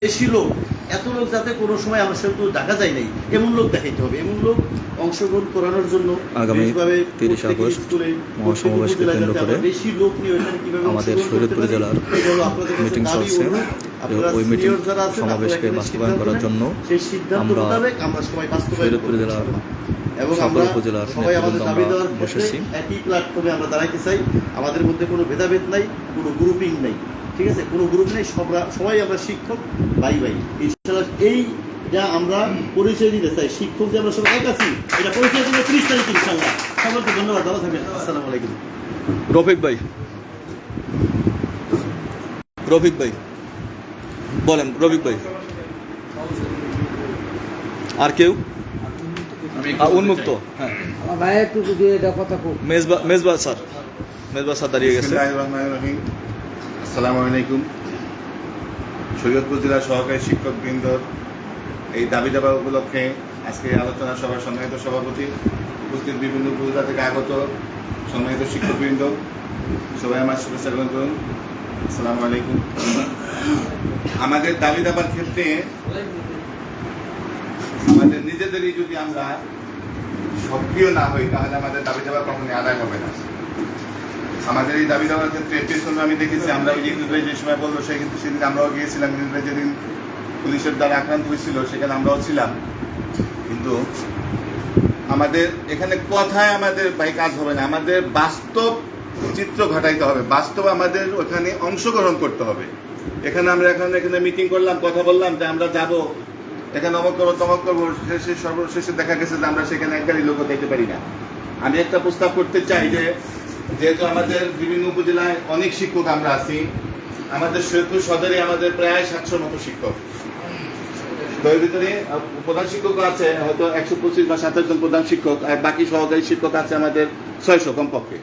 বেশি লোক, এত লোক যাতে কোনো সময় আমার সাথে দেখা যায় নাই এমন লোক দেখাইতে হবে, এমন লোক অংশগ্রহণ করানোর জন্য আগামী 30 আগস্ট মহাসমাবেশকে কেন্দ্র করে বেশি লোক নিয়ে ওইখানে কিভাবে আমাদের শরীয়তপুর জেলার মিটিং চলছে। ওই মিটিং সমাবেশকে বাস্তবায়ন করার জন্য আমরা শরীয়তপুর জেলার এবং সকল উপজেলার নেতৃবৃন্দ আমরা বসেছি। একই প্ল্যাটফর্মে আমরা দাঁড়াইতে চাই। আমাদের মধ্যে কোনো ভেদাভেদ নাই, কোনো গ্রুপিং নাই, ঠিক আছে, কোনো গ্রুপ নেই, সবাই আমরা শিক্ষক ভাই ভাই। ইনশাআল্লাহ এই যা আমরা পরিচয় দিতে চাই, শিক্ষক যে আমরা সবাই এক আছি, এটা পরিচয় দিলে 30 তারিখ ইনশাআল্লাহ। সকলকে ধন্যবাদ, ভালো থাকবেন, আসসালামু আলাইকুম। রফিক ভাই বলেন, রফিক ভাই। আর কেউ উন্মুক্ত? হ্যাঁ, মেজবা স্যার দাঁড়িয়ে গেছে। আসসালামু আলাইকুম। শরীয়তপুর জেলা সহকারী শিক্ষকবৃন্দ এই দাবি দাবা উপলক্ষে আজকে আলোচনা সভার সম্মানিত সভাপতি, উপস্থিত বিভিন্ন উপজেলা থেকে আগত সম্মানিত শিক্ষকবৃন্দ, সবাই আমার শুভেচ্ছা গ্রহণ করুন। আসসালামু আলাইকুম। আমাদের দাবি দাবার ক্ষেত্রে আমাদের নিজেদেরই যদি আমরা সক্রিয় না হই তাহলে আমাদের দাবি দাবা কখনই আদায় হবে না। আমাদের এই দাবি দেওয়ার ক্ষেত্রে পেছনে আমি দেখেছি, আমরা ওই ইউনিভার্সিটি যে সময় বললো সেদিন আমরাও গিয়েছিলাম। ইউনিভার্সিটি যেদিন পুলিশের দ্বারা আক্রান্ত হয়েছিল সেখানে আমরাও ছিলাম। কিন্তু আমাদের এখানে কথায় আমাদের ভাই কাজ হবে না, আমাদের বাস্তব চিত্র ঘটাইতে হবে, বাস্তব আমাদের ওখানে অংশগ্রহণ করতে হবে। এখানে আমরা এখানে মিটিং করলাম, কথা বললাম যে আমরা যাব এখানে অমক করবো তমক করবো, সর্বশেষে দেখা গেছে যে আমরা সেখানে এক গাড়ি লোকও দেখতে পারি না। আমি একটা প্রস্তাব করতে চাই যে যেহেতু আমাদের বিভিন্ন উপজেলায় অনেক শিক্ষক আমরা আছি, আমাদের শরীয়তপুর সদরে আমাদের প্রায় 700 মতো শিক্ষক, তো এর ভিতরে প্রধান শিক্ষক আছে হয়তো 125 বা 27 জন প্রধান শিক্ষক, আর বাকি সহকারী শিক্ষক আছে আমাদের 600 কমপক্ষে।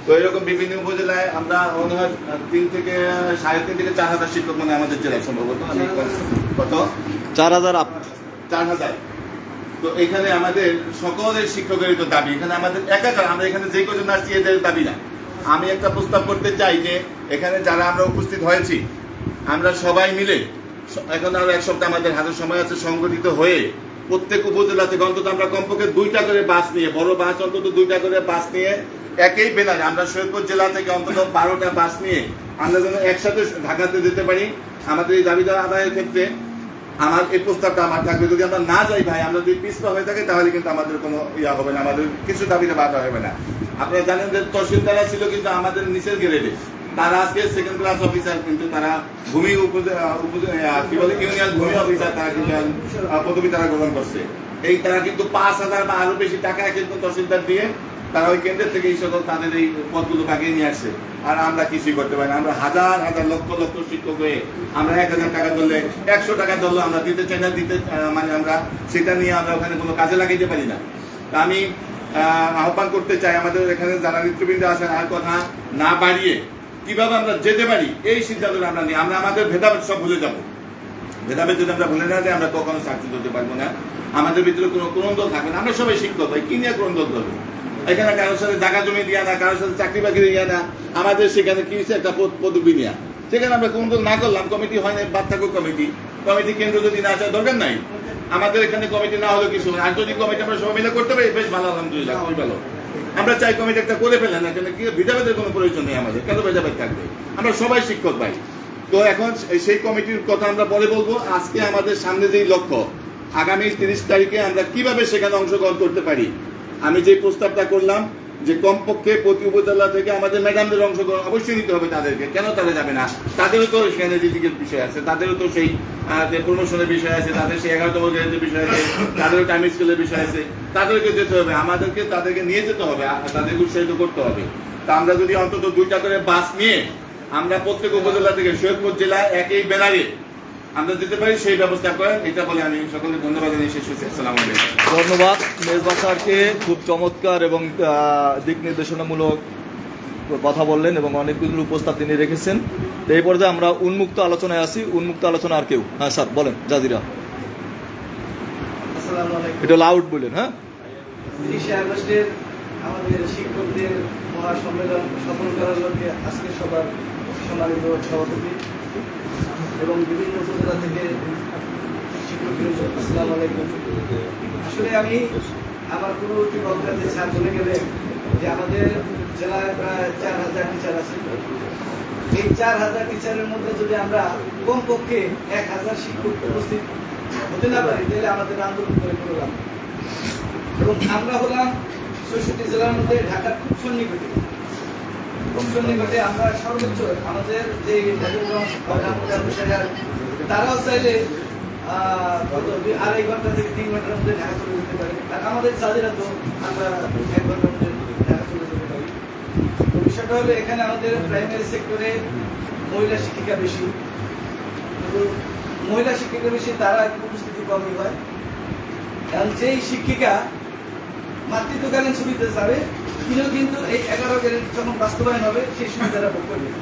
তো এরকম বিভিন্ন উপজেলায় আমরা মনে হয় 3 থেকে 3.5 থেকে 4,000 শিক্ষক মানে আমাদের জেলায় সম্ভবত। আমি কত 4,000। তো এখানে আমাদের সকলের শিক্ষকেরই তো দাবি, এখানে আমাদের একাকার, আমরা এখানে যে কজন আসছি এদের দাবি না। আমি একটা প্রস্তাব করতে চাই যে এখানে যারা আমরা উপস্থিত হয়েছি আমরা সবাই মিলে, এখন আরো 1 সপ্তাহ আমাদের হাতে সময় আছে, সংগঠিত হয়ে প্রত্যেক উপজেলা থেকে অন্তত আমরা কমপক্ষে 2টা করে বাস নিয়ে, বড় বাস অন্তত 2টা করে বাস নিয়ে একই বেলায় আমরা শরীয়তপুর জেলা থেকে অন্তত 12টা বাস নিয়ে আমরা যেন একসাথে ঢাকাতে যেতে পারি। আমাদের এই দাবি দেওয়া আদায়ের ক্ষেত্রে আমার এই প্রস্তাবটা আমার থাকবে। যদি আমরা না যাই ভাই, আমরা যদি পিছপা হয়ে থাকি তাহলে কিন্তু আমাদের কোনো ইয়া হবে না, আমাদের কিছু দাবিতে বাধা হবে না। আপনারা জানেন যে তহসিলদারা ছিল কিন্তু আমাদের নিচের গ্রেডে, তারা আজকে সেকেন্ড ক্লাস অফিসার, কিন্তু তারা ভূমি কি বলে ইউনিয়ন ভূমি অফিসার, তারা কিন্তু পদবি তারা গ্রহণ করছে। এই তারা কিন্তু 5,000 বা আরো বেশি টাকা কিন্তু তহসিলদার দিয়ে তারা ওই কেন্দ্রের থেকে এই সকল তাদের এই পদগুলো বাগিয়ে নিয়ে আসছে। আর আমরা কিছুই করতে পারি না। আমরা হাজার হাজার লক্ষ লক্ষ শিক্ষক হয়ে আমরা 1,000 টাকা ধরলে 100 টাকা ধরলো আমরা দিতে চাই না, মানে আমরা সেটা নিয়ে আমরা ওখানে কোনো কাজে লাগাইতে পারি না। আমি আহ্বান করতে চাই আমাদের এখানে যারা নেতৃবৃন্দ আছেন, আর কথা না বাড়িয়ে কিভাবে আমরা যেতে পারি এই সিদ্ধান্তটা আমরা নিই। আমরা আমাদের ভেদাভেদ সব ভুলে যাবো। ভেদাভেদ যদি আমরা ভুলে না যাই আমরা কখনো সাকসেস হতে পারবো না। আমাদের ভিতরে কোনো ক্রন্দল থাকবে না। আমরা সবাই শিক্ষক ভাই, কি নিয়ে ক্রন্দল ধরবো? এখানে কারোর সাথে জায়গা জমি দিয়া না, কারোর সাথে চাকরি বাকরি দিয়া না, আমাদের সেখানে কি হচ্ছে একটা পদবি নিয়ে, সেখানে আমরা ক্রন্দল না করলাম। কমিটি হয় না, বাদ থাকুক কমিটি কেন্দ্র যদি না চায় দরকার নাই। আমাদের এখানে কমিটি না হলেও কিছু, আর যদি কমিটি আমরা সবাই মিলে করতে পারি বেশ ভালো, আলহামদুলিল্লাহ খুবই ভালো। আমরা চাই কমিটি একটা করে ফেলেন, এখানে কি ভেদাভেদের কোনো প্রয়োজন নেই আমাদের, কেন ভেদাভেদ থাকবে? আমরা সবাই শিক্ষক ভাই। তো এখন সেই কমিটির কথা আমরা পরে বলবো। আজকে আমাদের সামনে যেই লক্ষ্য, আগামী 30 তারিখে আমরা কিভাবে সেখানে অংশগ্রহণ করতে পারি, আমি যে প্রস্তাবটা করলাম যে কমপক্ষে প্রতি উপজেলা থেকে আমাদের ম্যাডামদের অংশগ্রহণ অবশ্যই নিতে হবে তাদেরকে। কেন তারা যাবে না? তাদেরও তো সেখানে রিজিকের বিষয় আছে, তাদেরও তো সেই প্রমোশনের বিষয় আছে, তাদের সেই 11তম গ্রেডের বিষয় আছে, তাদেরও টাইম স্কেলের বিষয় আছে, তাদেরকে যেতে হবে, আমাদেরকে তাদেরকে নিয়ে যেতে হবে, তাদেরকে উৎসাহিত করতে হবে। তা আমরা যদি অন্তত 2টা করে বাস নিয়ে আমরা প্রত্যেক উপজেলা থেকে শরীয়তপুর জেলায় একই ব্যানারে আমরা যেতে পারি, সেই ব্যবস্থা করেন, এটা বলে আমি সকলকে ধন্যবাদ জানিয়ে শেষ করছি। আসসালামু আলাইকুম। ধন্যবাদ মেজবা স্যারকে, খুব চমৎকার এবং দিক নির্দেশনামূলক কথা বললেন এবং অনেকগুলো প্রস্তাব তিনি রেখেছেন। তো এই পর্যায়ে আমরা উন্মুক্ত আলোচনায় আসি। উন্মুক্ত আলোচনা আর কেউ? হ্যাঁ স্যার বলেন, জাজিরা এটা লাউড বলেন। হ্যাঁ, 30 আগস্টের আমাদের শিক্ষকদের মহাসম্মেলন সফল করার লক্ষ্যে আজকে সবার সম্মানিত সভাপতি এবং বিভিন্ন উপজেলা থেকে শিক্ষক বৃন্দ, আসসালামু আলাইকুম। আসলে আমি আমার পূর্ববর্তী বক্তব্যে স্যার বলে গেলেন যে আমাদের জেলায় প্রায় 4000 টিচার আছে। এই 4000 টিচারের মধ্যে যদি আমরা কমপক্ষে 1000 শিক্ষক উপস্থিত হতে না পারি তাহলে আমাদের আন্দোলন করে করলাম। এবং আমরা হলাম ৬৬ জেলার মধ্যে ঢাকার খুব সন্নিকটে। খুব সন্নিকটে আমরা সর্বোচ্চ আমাদের যে তারাও চাইলে 2.5 ঘন্টা থেকে 3 ঘন্টার মধ্যে ঢাকা চলে যেতে পারি। আর আমাদের চাঁদিরা তো আমরা 1 ঘন্টার মধ্যে ঢাকা চলে যেতে পারি। তো বিষয়টা হলো এখানে আমাদের প্রাইমারি সেক্টরে মহিলা শিক্ষিকা বেশি, কিন্তু মহিলা শিক্ষিকা বেশি তারা একটু উপস্থিতি কমই হয়। কারণ যেই শিক্ষিকা মাতৃত্বকালীন সুবিধা যাবে তিনিও কিন্তু এই 11 গ্রেড যখন বাস্তবায়ন হবে সেই সুবিধাটা ভোগ করবেন।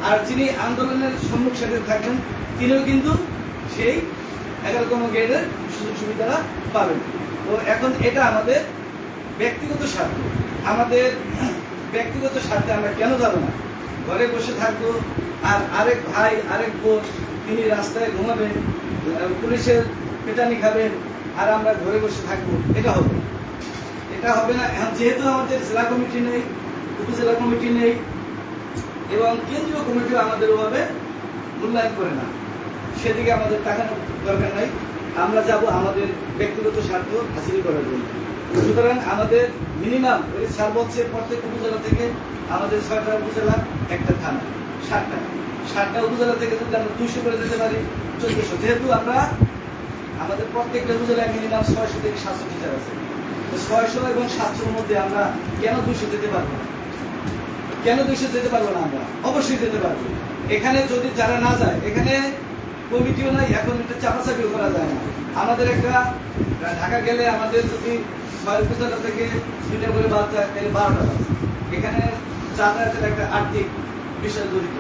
আর যিনি আন্দোলনের সম্মুখ সাথে থাকবেন তিনিও কিন্তু সেই 11তম গ্রেডের সুযোগ সুবিধাটা পাবেন। তো এখন এটা আমাদের ব্যক্তিগত স্বার্থ। আমাদের ব্যক্তিগত স্বার্থে আমরা কেন যাব না? ঘরে বসে থাকবো আর আরেক ভাই আরেক বোন তিনি রাস্তায় ঘুমাবেন, পুলিশের পেটানি খাবেন, আর আমরা ঘরে বসে থাকবো, এটা হবে না। এটা হবে না। এখন যেহেতু আমাদের জেলা কমিটি নেই, উপজেলা কমিটি নেই এবং কেন্দ্রীয় কমিটিও আমাদের ওভাবে মূল্যায়ন করে না, সেদিকে আমাদের তাকানোর দরকার নাই। আমরা যাব আমাদের ব্যক্তিগত স্বার্থ হাসিল করার জন্য। সুতরাং আমাদের মিনিমাম ওই স্যার বলছে প্রত্যেক উপজেলা থেকে আমাদের 6টা উপজেলা একটা থানা, 7টা উপজেলা থেকে যদি আমরা 200 করে যেতে পারি 1400। যেহেতু আমরা আমাদের প্রত্যেকটা উপজেলায় মিনিমাম 600 থেকে 700 টিচার আছে, 600 এবং 700-র মধ্যে আমরা কেন 200 যেতে পারবো না? কেন 200 যেতে পারবো না? আমরা অবশ্যই যেতে পারবো। এখানে যদি যারা না যায়, এখানে কমিটিও নাই, এখন একটা চাপাচাপিও করা যায় না। আমাদের একটা ঢাকা গেলে আমাদের যদি 6 উপজেলা থেকে 2টা করে বাদ যায় তাহলে 12টা বাস। এখানে যাতায়াতের একটা আর্থিক বিষয় জড়িত।